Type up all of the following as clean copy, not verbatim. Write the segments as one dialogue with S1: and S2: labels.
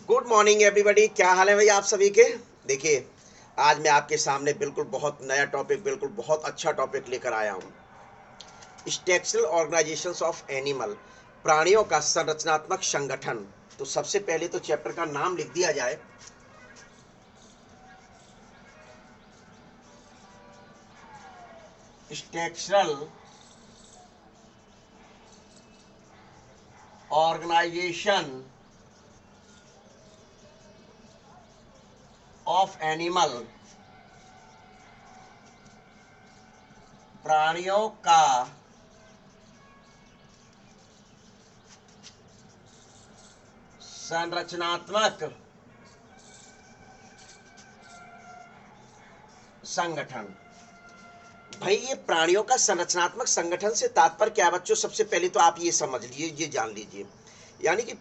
S1: Good morning everybody. क्या हाल है भाई आप सभी के। देखिए, आज मैं आपके सामने बिल्कुल बहुत नया टॉपिक, बिल्कुल बहुत अच्छा टॉपिक लेकर आया हूँ। स्ट्रक्चरल ऑर्गेनाइजेशंस ऑफ एनिमल, प्राणियों का संरचनात्मक संगठन। तो सबसे पहले तो चैप्टर का नाम लिख दिया जाए। स्ट्रक्चरल ऑर्गेनाइजेशन ऑफ एनिमल, प्राणियों का संरचनात्मक संगठन। भाई, ये प्राणियों का संरचनात्मक संगठन से तात्पर्य क्या है बच्चों? सबसे पहले तो आप ये समझ लीजिए, ये जान लीजिए, यानी कि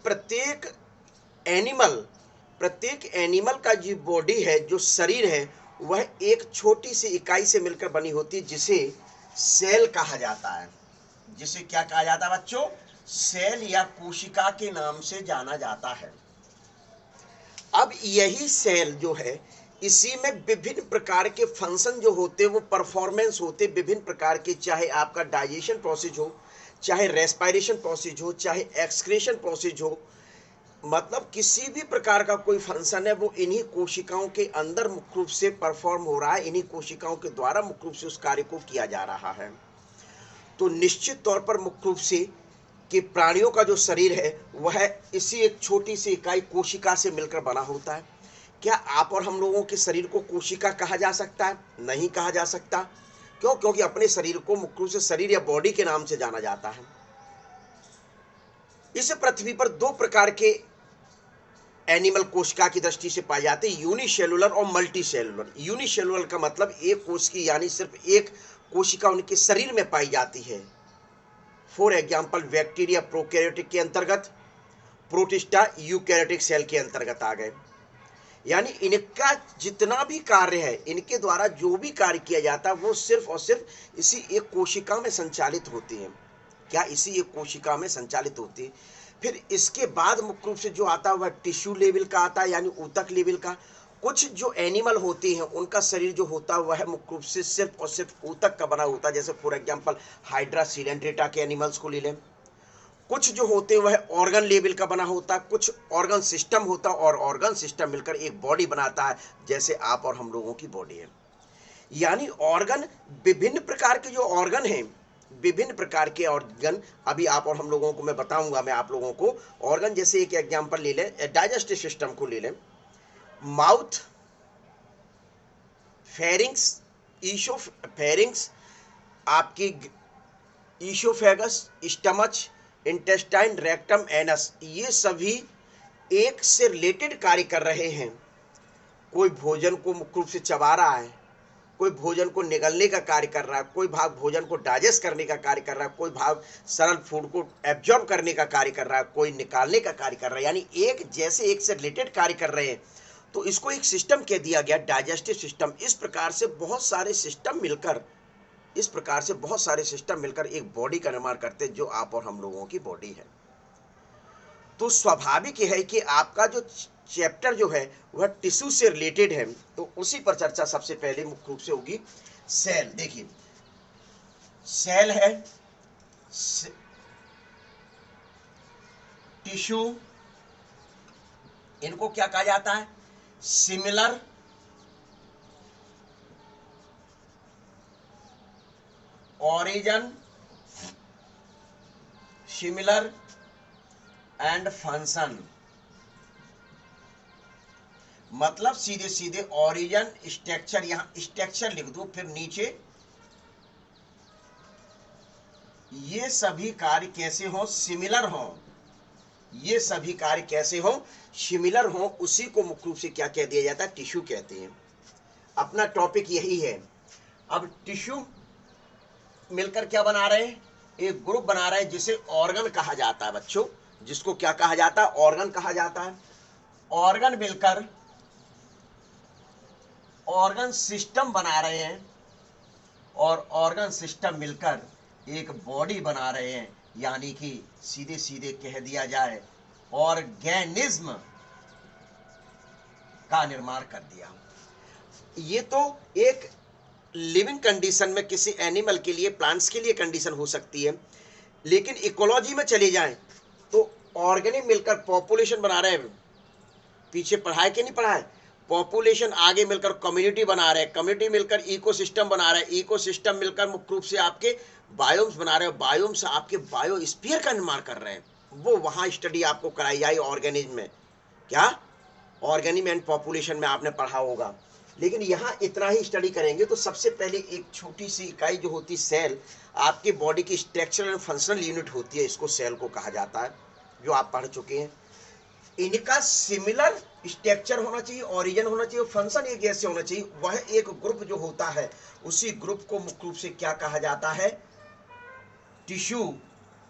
S1: एनिमल प्रत्येक एनिमल का जो बॉडी है, जो शरीर है, वह एक छोटी सी इकाई से मिलकर बनी होती है, जिसे सेल कहा जाता है। जिसे क्या कहा जाता है बच्चों? सेल या कोशिका के नाम से जाना जाता है। अब यही सेल जो है, इसी में विभिन्न प्रकार के फंक्शन जो होते हैं, वो परफॉर्मेंस होते विभिन्न प्रकार के, चाहे आपका डाइजेशन प्रोसेस हो, चाहे रेस्पिरेशन प्रोसेस हो, चाहे एक्सक्रीशन प्रोसेस हो, मतलब किसी भी प्रकार का कोई फंक्शन है, वो इन्हीं कोशिकाओं के अंदर मुख्य रूप से परफॉर्म हो रहा है, इन्हीं कोशिकाओं के द्वारा मुख्य रूप से उस कार्य को किया जा रहा है। तो निश्चित तौर पर मुख्य रूप से कि प्राणियों का जो शरीर है, वह इसी एक छोटी सी इकाई कोशिका से मिलकर बना होता है। क्या आप और हम लोगों के शरीर को कोशिका कहा जा सकता है? नहीं कहा जा सकता। क्यों? क्योंकि अपने शरीर को मुख्य रूप से शरीर या बॉडी के नाम से जाना जाता है। इस पृथ्वी पर दो प्रकार के एनिमल कोशिका की दृष्टि से पाए जाते हैं, यूनिसेलुलर और मल्टी सेलुलर। यूनिसेलुलर का मतलब एक कोश की, यानी सिर्फ एक कोशिका उनके शरीर में पाई जाती है। फॉर एग्जाम्पल, बैक्टीरिया प्रोकैरियोटिक के अंतर्गत, प्रोटिस्टा यूकैरियोटिक सेल के अंतर्गत आ गए। यानी इनका जितना भी कार्य है, इनके द्वारा जो भी कार्य किया जाता है, वो सिर्फ और सिर्फ इसी एक कोशिका में संचालित होती है। क्या इसी एक कोशिका में संचालित होती है? फिर इसके बाद मुख्य रूप से जो आता है वह टिश्यू लेवल का आता है, यानी ऊतक लेवल का। कुछ जो एनिमल होते हैं, उनका शरीर जो होता है वह मुख्य रूप से सिर्फ और सिर्फ ऊतक का बना होता है। जैसे फॉर एग्जांपल, हाइड्रा सिडेंटेटा के एनिमल्स को ले लें। कुछ जो होते हैं वह ऑर्गन लेवल का बना होता है, कुछ ऑर्गन सिस्टम होता है, और ऑर्गन सिस्टम मिलकर एक बॉडी बनाता है, जैसे आप और हम लोगों की बॉडी है। यानी ऑर्गन, विभिन्न प्रकार के जो ऑर्गन हैं, विभिन्न प्रकार के ऑर्गन, अभी आप और हम लोगों को मैं बताऊंगा। मैं आप लोगों को ऑर्गन, जैसे एक एग्जांपल ले लें, डाइजेस्टिव सिस्टम को ले लें। माउथ, फेरिंग्स, फेरिंग्स, आपकी oesophagus, stomach, intestine, rectum, anus, ये सभी एक से रिलेटेड कार्य कर रहे हैं। कोई भोजन को मुख्य रूप से चबा रहा है, कोई भोजन को निगलने का कार्य कर रहा है, कोई भाग भोजन को डाइजेस्ट करने का कार्य कर रहा है, कोई भाग सरल फूड को एब्जॉर्ब करने का कार्य कर रहा है, कोई निकालने का कार्य कर रहा है। यानी एक जैसे एक से रिलेटेड कार्य कर रहे हैं, तो इसको एक सिस्टम कह दिया गया, डाइजेस्टिव सिस्टम। इस प्रकार से बहुत सारे सिस्टम मिलकर एक बॉडी का निर्माण करते हैं, जो आप और हम लोगों की बॉडी है। तो स्वाभाविक है कि आपका जो चैप्टर जो है वह टिश्यू से रिलेटेड है, तो उसी पर चर्चा सबसे पहले मुख्य रूप से होगी। सेल, देखिए, सेल है, टिश्यू, इनको क्या कहा जाता है? Similar, origin, similar and function. मतलब सीधे सीधे ऑरिजन, स्ट्रक्चर, यहां स्ट्रक्चर लिख दो, फिर नीचे ये सभी कार्य कैसे हो? सिमिलर हो। ये सभी कार्य कैसे हो? सिमिलर हो। उसी को मुख्य रूप से क्या कह दिया जाता है? टिश्यू कहते हैं। अपना टॉपिक यही है। अब टिश्यू मिलकर क्या बना रहे हैं? एक ग्रुप बना रहे हैं, जिसे ऑर्गन कहा जाता है बच्चों। जिसको क्या कहा जाता है? ऑर्गन कहा जाता है। ऑर्गन मिलकर ऑर्गन सिस्टम बना रहे हैं, और ऑर्गन सिस्टम मिलकर एक बॉडी बना रहे हैं। यानी कि सीधे सीधे कह दिया जाए, ऑर्गेनिज्म का निर्माण कर दिया। ये तो एक लिविंग कंडीशन में किसी एनिमल के लिए, प्लांट्स के लिए कंडीशन हो सकती है, लेकिन इकोलॉजी में चले जाएं तो ऑर्गेनिक मिलकर पॉपुलेशन बना रहे हैं। पीछे पढ़ा है कि नहीं पढ़ा है? पॉपुलेशन आगे मिलकर कम्युनिटी बना रहे हैं, कम्युनिटी मिलकर इकोसिस्टम बना रहे हैं, इकोसिस्टम मिलकर मुख्य रूप से आपके बायोम्स बना रहे हैं, बायोम्स आपके बायोस्फीयर का निर्माण कर रहे हैं। वो वहां स्टडी आपको कराई जाए ऑर्गेनिज्म में, क्या ऑर्गेनिज्म एंड पॉपुलेशन में आपने पढ़ा होगा। लेकिन यहाँ इतना ही स्टडी करेंगे तो सबसे पहले एक छोटी सी इकाई जो होती सेल, आपकी बॉडी की स्ट्रक्चरल एंड फंक्शनल यूनिट होती है, इसको सेल को कहा जाता है, जो आप पढ़ चुके हैं। इनका सिमिलर स्ट्रक्चर होना चाहिए, ओरिजिन होना चाहिए, फंक्शन एक जैसे होना चाहिए। वह एक ग्रुप जो होता है, उसी ग्रुप को मुख्य रूप से क्या कहा जाता है? टिश्यू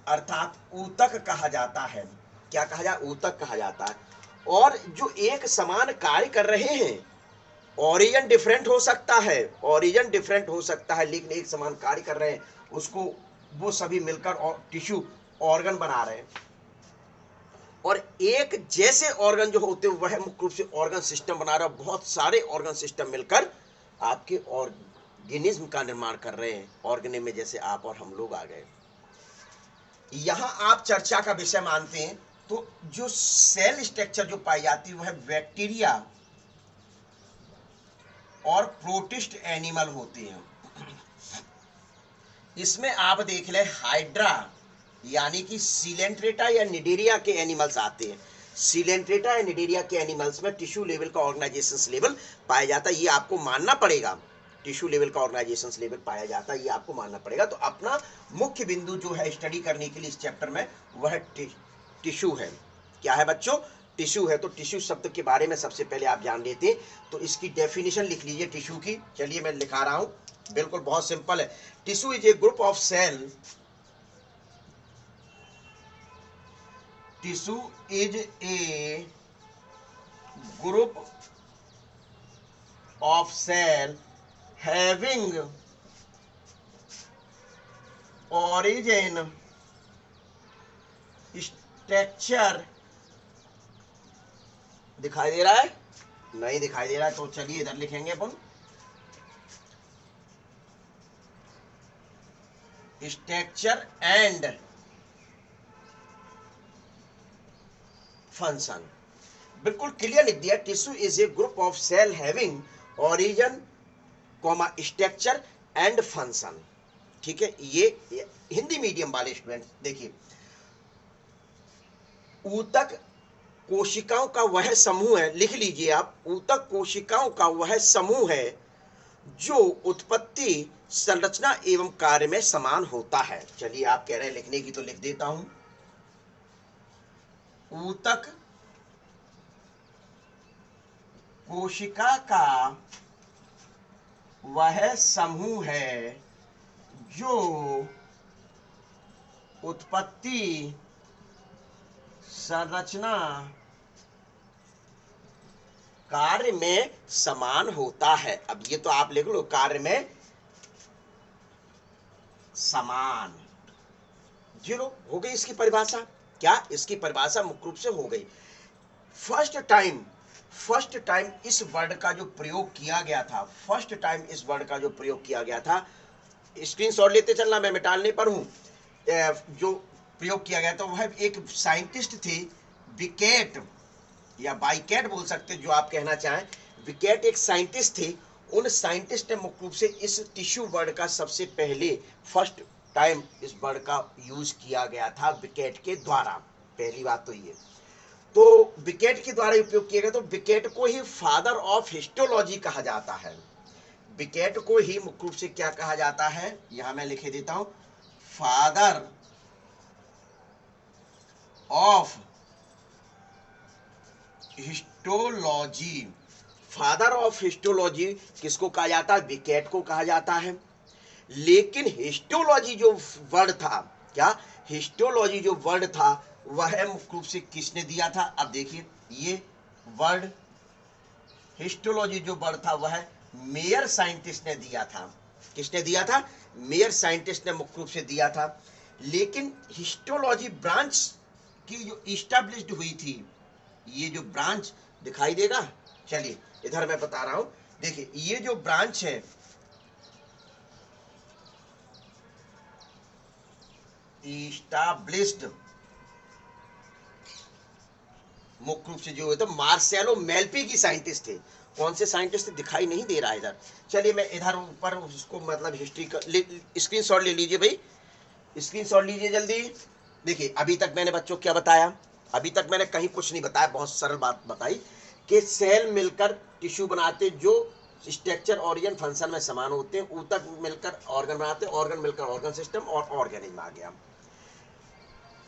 S1: अर्थात ऊतक कहा जाता है। क्या कहा जाए? ऊतक कहा जाता है। और जो एक समान कार्य कर रहे हैं, ओरिजिन डिफरेंट हो सकता है, ओरिजिन डिफरेंट हो सकता है, लेकिन एक समान कार्य कर रहे हैं, उसको वो सभी मिलकर और टिश्यू ऑर्गन बना रहे हैं। और एक जैसे ऑर्गन जो होते हैं वह मुख्य रूप से ऑर्गन सिस्टम बना रहा है। बहुत सारे ऑर्गन सिस्टम मिलकर आपके ऑर्गेनिज्म का निर्माण कर रहे हैं। ऑर्गेनिज्म में जैसे आप और हम लोग आ गए। यहां आप चर्चा का विषय मानते हैं तो जो सेल स्ट्रक्चर जो पाई जाती है वह बैक्टीरिया और प्रोटिस्ट एनिमल होते हैं। इसमें आप देख ले, हाइड्रा यानी कि सिलेंट्रेटा या निडेरिया के एनिमल्स आते हैं। सिलेंट्रेटा या निडेरिया के एनिमल्स में टिश्यू लेवल का ऑर्गेनाइजेशन लेवल पाया जाता है, ये आपको मानना पड़ेगा। टिश्यू लेवल का ऑर्गेनाइजेशन लेवल पाया जाता है, ये आपको मानना पड़ेगा। तो अपना मुख्य बिंदु जो है स्टडी करने के लिए इस चैप्टर में, वह टिश्यू है। क्या है बच्चों? टिश्यू है। तो टिश्यू शब्द के बारे में सबसे पहले आप जान लेते हैं, तो इसकी डेफिनेशन लिख लीजिए टिश्यू की। चलिए मैं लिखा रहा हूं, बिल्कुल बहुत सिंपल है। Tissue is a group of cell, tissue is a group of cell having origin, structure, दिखाई दे रहा है? नहीं दिखाई दे रहा है तो चलिए इधर लिखेंगे अपन, स्ट्रक्चर एंड फंक्शन। बिल्कुल क्लियर लिख दिया। Tissue is a group of cell having origin comma structure and function. ठीक है, ये हिंदी मीडियम वाले स्टूडेंट देखिए, ऊतक कोशिकाओं का वह समूह है, लिख लीजिए आप, ऊतक कोशिकाओं का वह समूह है जो उत्पत्ति, संरचना एवं कार्य में समान होता है। चलिए आप कह रहे हैं लिखने की तो लिख देता हूं। ऊतक कोशिका का वह समूह है जो उत्पत्ति, संरचना, कार्य में समान होता है। अब ये तो आप लिख लो, कार्य में समान। जीरो हो गई इसकी परिभाषा। क्या इसकी परिभाषा मुख्य रूप से हो गई। फर्स्ट टाइम इस वर्ड का जो प्रयोग किया गया था, फर्स्ट टाइम इस वर्ड का जो प्रयोग किया गया था, स्क्रीनशॉट लेते चलना, मैं मिटाने पर हूं। जो प्रयोग किया गया था वह एक साइंटिस्ट थे, विकेट या बाइकेट बोल सकते, जो आप कहना चाहें। विकेट एक साइंटिस्ट थे। उन साइंटिस्ट ने मुख्य रूप से इस टिश्यू वर्ड का सबसे पहले फर्स्ट टाइम इस वर्ड का यूज किया गया था विकेट के द्वारा। पहली बात तो ये, तो विकेट के द्वारा उपयोग किया गया। तो विकेट को ही फादर ऑफ हिस्टोलॉजी कहा जाता है। विकेट को ही मुख्य रूप से क्या कहा जाता है, यहां मैं लिखे देता हूं, father of histology. Father of histology किसको कहा जाता है? विकेट को कहा जाता है। लेकिन हिस्टोलॉजी जो वर्ड था, क्या हिस्टोलॉजी जो वर्ड था वह मुख्य रूप से किसने दिया था? अब देखिए, ये वर्ड हिस्टोलॉजी जो वर्ड था वह मेयर साइंटिस्ट ने दिया था। किसने दिया था? मेयर साइंटिस्ट ने मुख्य रूप से दिया था। लेकिन हिस्टोलॉजी ब्रांच की जो इस्टेब्लिश्ड हुई थी, ये जो ब्रांच दिखाई देगा, चलिए इधर मैं बता रहा हूं, देखिए ये जो ब्रांच है इस्टाब्लिश्ड, मुख्य रूप से जो है तो मार्सेलो मेल्पी की साइंटिस्ट थे। कौन से साइंटिस्ट दिखाई नहीं दे रहा है इधर। चलिए मैं इधर ऊपर उसको मतलब हिस्ट्री का स्क्रीनशॉट ले लीजिए भाई, स्क्रीनशॉट लीजिए जल्दी। देखिए अभी तक मैंने बच्चों क्या बताया, अभी तक मैंने कहीं कुछ नहीं बताया, बहुत सरल बात बताई कि सेल मिलकर टिश्यू बनाते जो स्ट्रक्चर ऑर्गन फंक्शन में समान होते हैं, ऊतक मिलकर ऑर्गन बनाते, ऑर्गन मिलकर ऑर्गन सिस्टम और ऑर्गेनिज्म आ गया।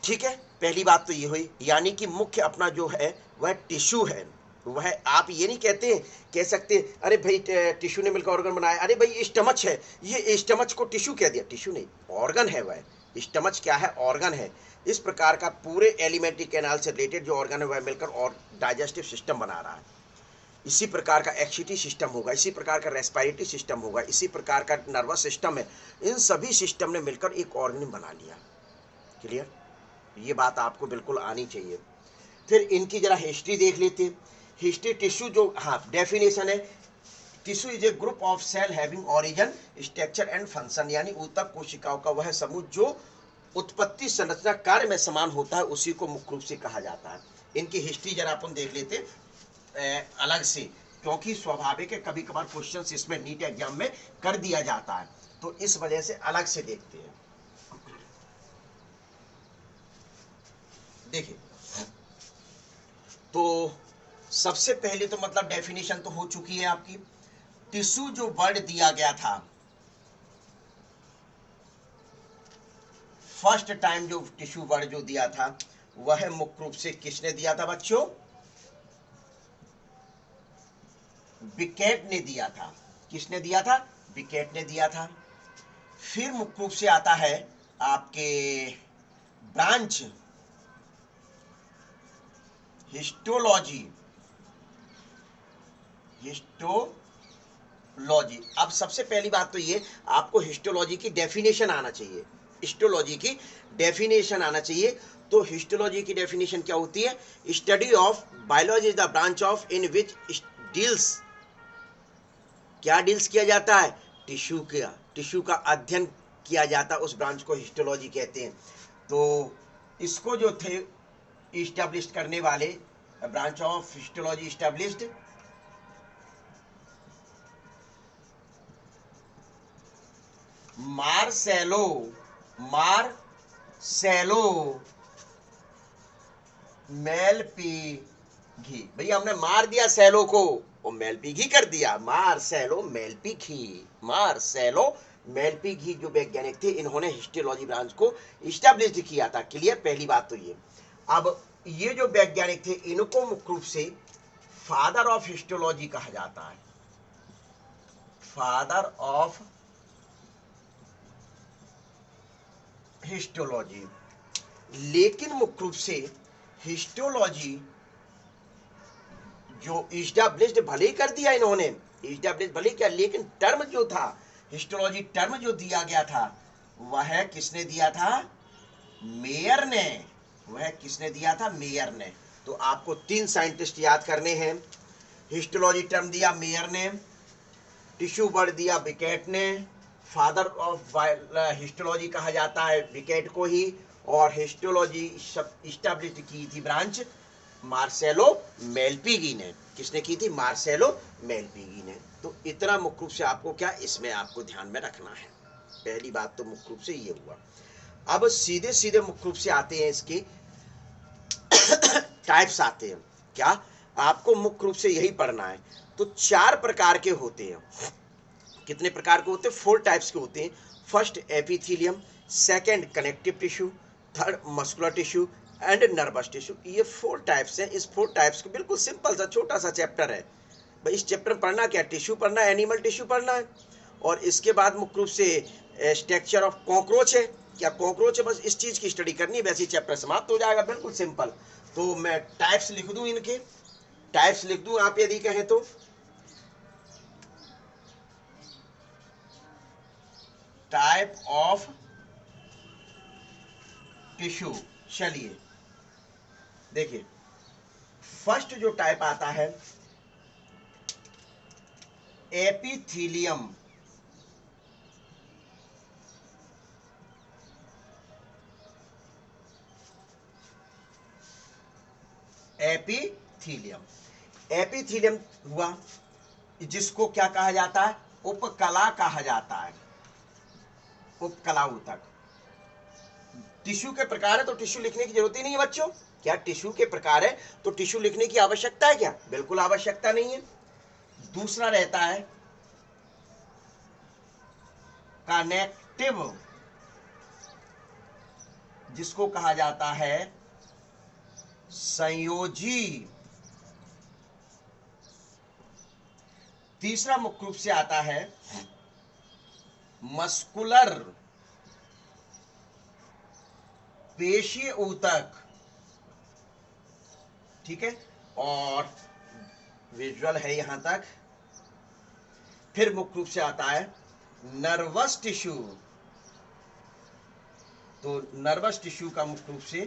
S1: ठीक है, पहली बात तो ये हुई, यानी कि मुख्य अपना जो है वह टिश्यू है। वह आप ये नहीं कहते, कह सकते अरे भाई टिश्यू ने मिलकर ऑर्गन बनाया, अरे भाई स्टमच है, ये स्टमच को टिश्यू कह दिया, टिश्यू नहीं, ऑर्गन है वह। स्टमच क्या है, ऑर्गन है। इस प्रकार का पूरे एलिमेंट्री कैनाल से रिलेटेड जो ऑर्गन है वह मिलकर और डाइजेस्टिव सिस्टम बना रहा है। इसी प्रकार का एक्सिटी सिस्टम होगा, इसी प्रकार का रेस्पिरेटरी सिस्टम होगा, इसी प्रकार का नर्वस सिस्टम है। इन सभी सिस्टम ने मिलकर एक ऑर्गन बना लिया। क्लियर, ये बात आपको बिल्कुल आनी चाहिए। फिर इनकी जरा हिस्ट्री देख लेते हैं। हिस्ट्री टिश्यू जो, हाँ डेफिनेशन है, tissue is a group of cell having origin structure and function, यानी ऊतक कोशिकाओं का वह समूह जो उत्पत्ति संरचना कार्य में समान होता है, उसी को मुख्य रूप से कहा जाता है। इनकी हिस्ट्री जरा अपन देख लेते अलग से, क्योंकि स्वाभाविक है कभी कभार क्वेश्चन इसमें नीट एग्जाम में कर दिया जाता है, तो इस वजह से अलग से देखते हैं। देखिए तो सबसे पहले तो मतलब डेफिनेशन तो हो चुकी है आपकी। टिश्यू जो वर्ड दिया गया था, फर्स्ट टाइम जो टिश्यू वर्ड जो दिया था वह मुख्य रूप से किसने दिया था बच्चों, बिकेट ने दिया था। किसने दिया था, बिकेट ने दिया था। फिर मुख्य रूप से आता है आपके ब्रांच हिस्टोलॉजी, हिस्टोलॉजी। अब सबसे पहली बात तो ये, आपको हिस्टोलॉजी की डेफिनेशन आना चाहिए, हिस्टोलॉजी की डेफिनेशन आना चाहिए। तो हिस्टोलॉजी की डेफिनेशन क्या होती है, study of biology is the branch of in which deals, क्या डील्स किया जाता है, टिश्यू का अध्ययन किया जाता है, उस ब्रांच को हिस्टोलॉजी कहते हैं। तो इसको जो थे इस्टेब्लिश करने वाले, branch of histology established Marcello Malpighi. भैया हमने मार दिया सेलो को, वो मेलपीघी कर दिया, मार्सेलो मेलपीघी जो वैज्ञानिक थे, इन्होंने हिस्टोलॉजी ब्रांच को इस्टेब्लिश किया था। क्लियर, पहली बात तो ये। अब ये जो वैज्ञानिक थे इनको मुख्य रूप से फादर ऑफ हिस्टोलॉजी कहा जाता है, फादर ऑफ हिस्टोलॉजी। लेकिन मुख्य रूप से हिस्टोलॉजी जो इस्टेब्लिश्ड भले ही कर दिया इन्होंने, इस्टेब्लिश भले किया, लेकिन टर्म जो था, हिस्टोलॉजी टर्म जो दिया गया था वह किसने दिया था, मेयर ने। वह किसने दिया था, मेयर ने। तो आपको 3 साइंटिस्ट याद करने हैं। हिस्टोलॉजी टर्म दिया मेयर ने, टिश्यू वर्ड दिया बिकेट ने, फादर ऑफ हिस्टोलॉजी कहा जाता है बिकेट को ही, और हिस्टोलॉजी इस्टेब्लिश की थी ब्रांच मार्सेलो मेलपीगी ने। किसने की थी, मार्सेलो मेलपीगी ने। तो इतना मुख्य रूप से आपको क्या इसमें आपको ध्यान में रखना है। पहली बात तो मुख्य रूप से ये हुआ। अब सीधे सीधे मुख्य रूप से आते हैं इसके टाइप्स आते हैं। क्या आपको मुख्य रूप से यही पढ़ना है। तो 4 प्रकार के होते हैं। कितने प्रकार के होते हैं, 4 टाइप्स के होते हैं। First epithelium, second connective tissue, third muscular tissue and nervous tissue. ये 4 टाइप्स हैं। इस 4 टाइप्स को बिल्कुल सिंपल सा छोटा सा चैप्टर है भाई। इस चैप्टर में पढ़ना क्या, टिश्यू पढ़ना है, एनिमल टिश्यू पढ़ना है, और इसके बाद मुख्य रूप से स्ट्रक्चर ऑफ कॉकरोच है, क्या कॉकरोच है, बस इस चीज की स्टडी करनी है, वैसे ही चैप्टर समाप्त हो जाएगा, बिल्कुल सिंपल। तो मैं टाइप्स लिख दूं, इनके टाइप्स लिख दूं आप यदि कहें तो। टाइप ऑफ टिश्यू, चलिए देखिए फर्स्ट जो टाइप आता है एपिथीलियम एपिथीलियम एपिथीलियम हुआ, जिसको क्या कहा जाता है, उपकला कहा जाता है, उपकला ऊतक। टिश्यू के प्रकार है तो टिश्यू लिखने की जरूरत ही नहीं है बच्चों। क्या टिश्यू के प्रकार है तो टिश्यू लिखने की आवश्यकता है क्या? बिल्कुल आवश्यकता नहीं है। दूसरा रहता है कनेक्टिव, जिसको कहा जाता है संयोजी। तीसरा मुख्य रूप से आता है मस्कुलर, पेशीय ऊतक, ठीक है, और विजुअल है यहां तक। फिर मुख्य रूप से आता है नर्वस टिश्यू। तो नर्वस टिश्यू का मुख्य रूप से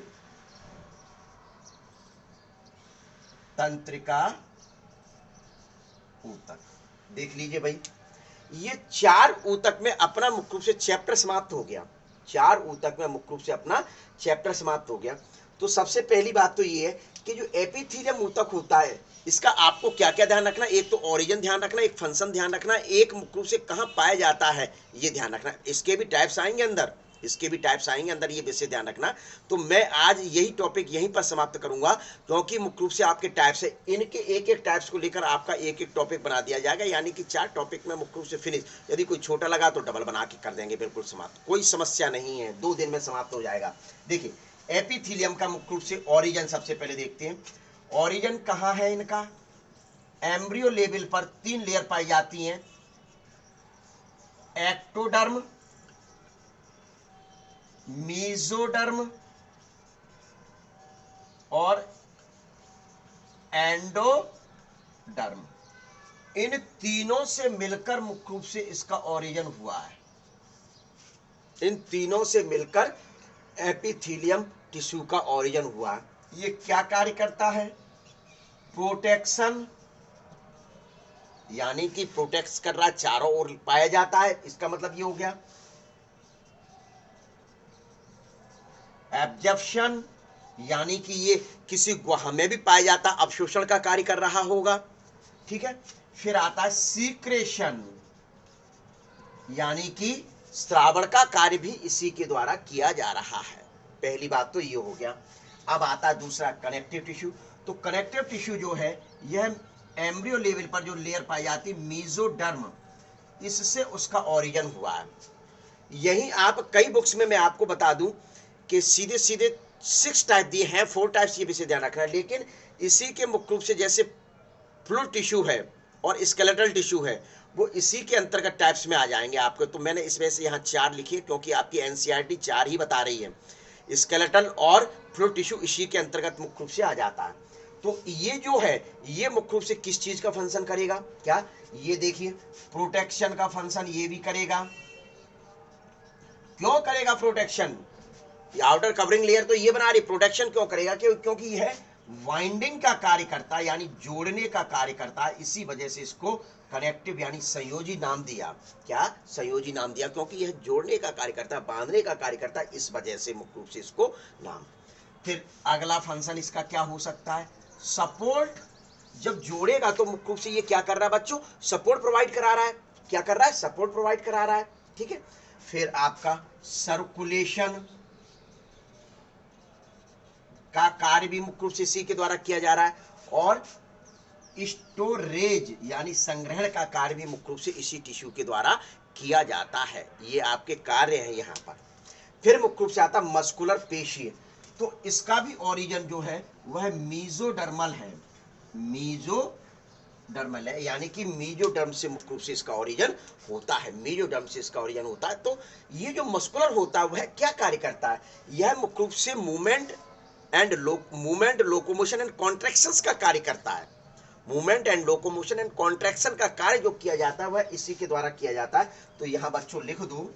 S1: तंत्रिका ऊतक। देख लीजिए भाई, ये 4 ऊतक में अपना मुख्य रूप से चैप्टर समाप्त हो गया। 4 ऊतक में मुख्य रूप से अपना चैप्टर समाप्त हो गया। तो सबसे पहली बात तो ये है कि जो एपिथीलियम ऊतक होता है, इसका आपको क्या क्या ध्यान रखना, एक तो ओरिजिन ध्यान रखना, एक फंक्शन ध्यान रखना, एक मुख्य रूप से कहां पाया जाता है ये ध्यान रखना। इसके भी टाइप्स आएंगे अंदर, ये विषय ध्यान रखना। तो मैं आज यही टॉपिक यहीं पर समाप्त करूंगा, क्योंकि मुख्य रूप से आपके टाइप्स है, इनके एक एक टाइप्स को लेकर आपका एक एक टॉपिक बना दिया जाएगा, यानी कि 4 टॉपिक में मुख्य रूप से फिनिश। यदि कोई छोटा लगा तो डबल बना के कर देंगे, बिल्कुल समाप्त, कोई समस्या नहीं है, 2 दिन में समाप्त हो जाएगा। देखिए एपिथीलियम का मुख्य रूप से ओरिजिन सबसे पहले देखते हैं। ओरिजिन कहाँ है इनका? एम्ब्रियो लेवल पर 3 लेयर पाई जाती हैं, एक्टोडर्म, मीजोडर्म और एंडोडर्म। इन तीनों से मिलकर मुख्य रूप से इसका ओरिजिन हुआ है। इन तीनों से मिलकर एपिथीलियम टिश्यू का ओरिजिन हुआ है। ये क्या कार्य करता है? प्रोटेक्शन, यानी कि प्रोटेक्ट कर रहा है, चारों ओर पाया जाता है, इसका मतलब ये हो गया। एब्जॉर्प्शन, यानी कि ये किसी गुहा में भी पाया जाता है, अवशोषण का कार्य कर रहा होगा, ठीक है। फिर आता है सीक्रेशन, यानी कि श्रावण का कार्य भी इसी के द्वारा किया जा रहा है। पहली बात तो ये हो गया। अब आता है दूसरा, कनेक्टिव टिश्यू। तो कनेक्टिव टिश्यू जो है, यह एम्ब्रियो लेवल पर जो लेयर पाई जाती है मीजोडर्म, इससे उसका ओरिजिन हुआ है। यही आप कई बुक्स में मैं आपको बता दूं कि सीधे सीधे 6 टाइप दिए हैं, 4 टाइप्स, ये भी से ध्यान रखना है। लेकिन इसी के मुख्य रूप से जैसे फ्लूइड टिश्यू है और स्केलेटल टिश्यू है, वो इसी के अंतर्गत टाइप्स में आ जाएंगे आपको। तो मैंने इस वजह से यहाँ 4 लिखी है, क्योंकि आपकी एनसीईआरटी 4 ही बता रही है। स्केलेटल और फ्लूइड टिश्यू इसी के अंतर्गत मुख्य रूप से आ जाता है। तो ये जो है, ये मुख्य रूप से किस चीज का फंक्शन करेगा? क्या ये देखिए, प्रोटेक्शन का फंक्शन ये भी करेगा। क्यों करेगा प्रोटेक्शन? आउटर कवरिंग लेयर तो ये बना रही, प्रोटेक्शन क्यों करेगा? क्योंकि यह वाइंडिंग का कार्य करता है, यानी जोड़ने का कार्य करता है। इसी वजह से इसको कनेक्टिव यानी संयोजी नाम दिया। क्या संयोजी नाम दिया? क्योंकि यह जोड़ने का कार्य करता है, बांधने का कार्य करता है, इस वजह से मुख्य रूप से इसको नाम। फिर अगला फंक्शन इसका क्या हो सकता है? सपोर्ट। जब जोड़ेगा तो मुख्य रूप से ये क्या कर रहा है बच्चों? सपोर्ट प्रोवाइड करा रहा है। क्या कर रहा है? सपोर्ट प्रोवाइड करा रहा है, ठीक है। फिर आपका सर्कुलेशन का कार्य भी मुख्य रूप से इसी के द्वारा किया जा रहा है, और स्टोरेज यानी संग्रहण का कार्य भी मुख्य रूप से इसी टिश्यू के द्वारा किया जाता है। ये आपके कार्य हैं यहाँ पर। फिर मुख्य रूप से आता मस्कुलर पेशीय। तो इसका भी ओरिजिन जो है वह मीजोडर्मल है, मीजोडर्मल है, यानी कि मीजोडर्म से मुख्य रूप से इसका ओरिजिन होता है, मीजोडर्म से इसका ओरिजिन होता है। तो ये जो मस्कुलर होता है वह क्या कार्य करता है? यह मुख्य रूप से मूवमेंट, लोकोमोशन एंड कॉन्ट्रैक्शंस का कार्य करता है। Movement and locomotion and contraction का कार्य जो किया जाता है वह इसी के द्वारा किया जाता है। तो यहां बच्चों लिख दो,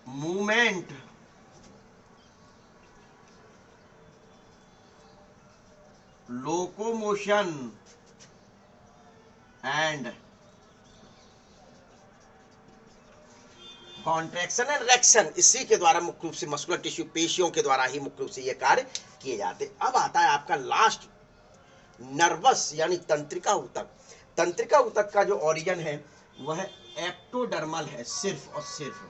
S1: movement, locomotion and contraction and reaction, इसी के द्वारा मुख्य रूप से मस्कुलर टिश्यू पेशियों के द्वारा ही मुख्य रूप से ये कार्य किए जाते हैं। अब आता है आपका लास्ट नर्वस यानी तंत्रिका ऊतक। तंत्रिका ऊतक का जो ओरिजिन है वह एक्टोडर्मल है, सिर्फ और सिर्फ।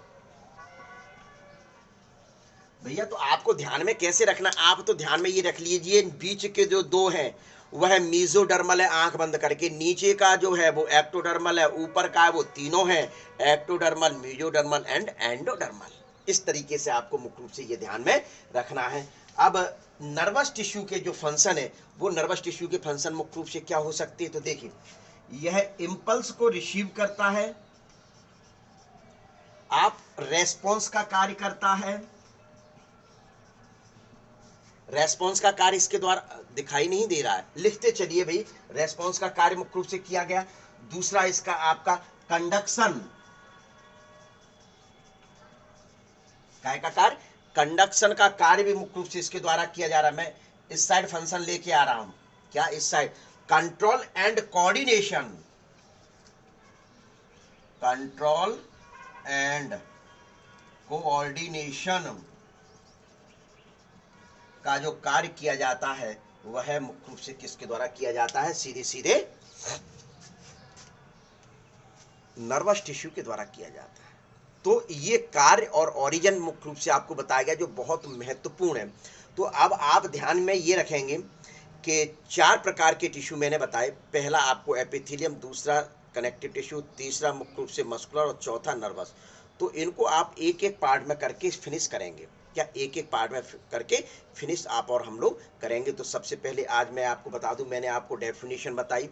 S1: भैया तो आपको ध्यान में कैसे रखना, आप तो ध्यान में ये रख लीजिए बीच के जो दो हैं वह मीजोडर्मल है, आंख बंद करके, नीचे का जो है वो एक्टोडर्मल है, ऊपर का है वो तीनों है एक्टोडर्मल, मीजोडर्मल एंड एंडोडर्मल। इस तरीके से आपको मुख्य रूप से ये ध्यान में रखना है। अब नर्वस टिश्यू के जो फंक्शन है वो नर्वस टिश्यू के फंक्शन मुख्य रूप से क्या हो सकती है, तो देखिए यह इंपल्स को रिसीव करता है, आप रेस्पॉन्स का कार्य करता है, रेस्पॉन्स का कार्य इसके द्वारा दिखाई नहीं दे रहा है, लिखते चलिए भाई। रेस्पॉन्स का कार्य मुख्य रूप से किया गया। दूसरा इसका आपका कंडक्शन, काय का कार्य, कंडक्शन का कार्य भी मुख्य रूप से इसके द्वारा किया जा रहा है। मैं इस साइड फंक्शन लेके आ रहा हूं, क्या इस side, control and coordination, control and coordination का जो कार्य किया जाता है वह मुख्य रूप से किसके द्वारा किया जाता है, सीधे सीधे नर्वस टिश्यू के द्वारा किया जाता है। तो ये कार्य और ओरिजिन मुख्य रूप से आपको बताया गया जो बहुत महत्वपूर्ण है। तो अब आप ध्यान में ये रखेंगे कि 4 प्रकार के टिश्यू मैंने बताए। पहला आपको एपिथेलियम, दूसरा कनेक्टिव टिश्यू, तीसरा मुख्य रूप से मस्कुलर और चौथा नर्वस। तो इनको आप एक एक पार्ट में करके फिनिश करेंगे, क्या एक एक पार्ट में करके फिनिश आप और हम लोग करेंगे। तो सबसे पहले आज मैं आपको बता दूं, मैंने आपको डेफिनेशन बताई,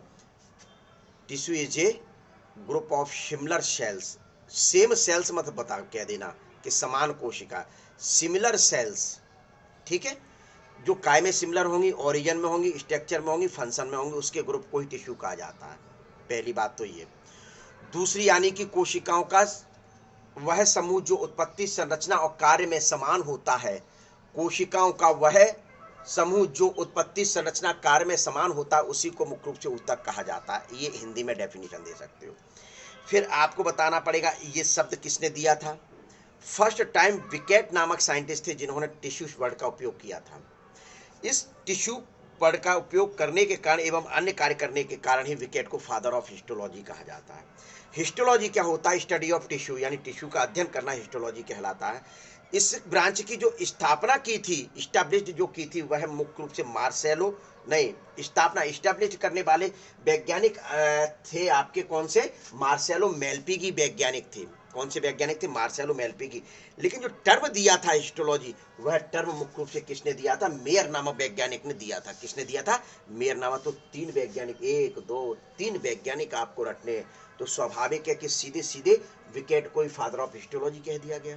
S1: tissue is a group of similar cells, same cells मत बता कह देना कि समान कोशिका, सिमिलर सेल्स, ठीक है, जो काय में सिमिलर होंगी, ओरिजिन में होंगी, स्ट्रक्चर में होंगी, फंक्शन में होंगी, उसके ग्रुप को ही टिश्यू कहा जाता है। पहली बात तो ये। दूसरी यानी कि कोशिकाओं का वह समूह जो उत्पत्ति, संरचना और कार्य में समान होता है, कोशिकाओं का वह समूह जो उत्पत्ति, संरचना, कार्य में समान होता है, उसी को मुख्य रूप से ऊतक कहा जाता है। ये हिंदी में डेफिनेशन दे सकते हो। फिर आपको बताना पड़ेगा ये शब्द किसने दिया था। फर्स्ट टाइम विकेट नामक साइंटिस्ट थे जिन्होंने टिश्यू वर्ड का उपयोग किया था। इस टिश्यू वर्ड का उपयोग करने के कारण एवं अन्य कार्य करने के कारण ही विकेट को फादर ऑफ हिस्टोलॉजी कहा जाता है। हिस्टोलॉजी क्या होता है, स्टडी ऑफ टिश्यू, यानी टिश्यू का अध्ययन करना हिस्टोलॉजी कहलाता है। इस ब्रांच की जो स्थापना की थी, इस्टेब्लिश्ड जो की थी, वह मुख्य रूप से मार्सेलो, नहीं, स्थापना इस्टेब्लिश करने वाले वैज्ञानिक थे आपके कौन से, मार्सेलो मेलपिगी वैज्ञानिक थे। कौन से वैज्ञानिक थे, मार्सेलो मेलपिगी। लेकिन जो टर्म दिया था हिस्टोलॉजी, वह टर्म मुख्य रूप से किसने दिया था, मेयर नामक वैज्ञानिक ने दिया था। किसने दिया था, मेयर नामक। तो 3 वैज्ञानिक, 1 2 3 वैज्ञानिक आपको रटने, तो स्वाभाविक है कि सीधे सीधे विकेट को ही फादर ऑफ हिस्टोलॉजी कह दिया गया।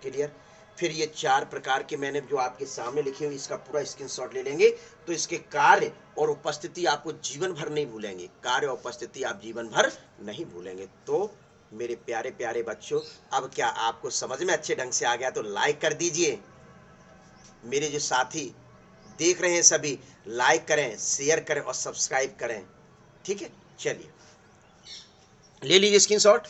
S1: क्लियर। फिर ये 4 प्रकार के मैंने जो आपके सामने लिखे हुए, इसका पूरा स्क्रीनशॉट ले लेंगे तो इसके कार्य और उपस्थिति आपको जीवन भर नहीं भूलेंगे, कार्य और उपस्थिति आप जीवन भर नहीं भूलेंगे। तो मेरे प्यारे प्यारे बच्चों, अब क्या आपको समझ में अच्छे ढंग से आ गया, तो लाइक कर दीजिए। मेरे जो साथी देख रहे हैं सभी लाइक करें, शेयर करें और सब्सक्राइब करें, ठीक है। चलिए ले लीजिए स्क्रीनशॉट।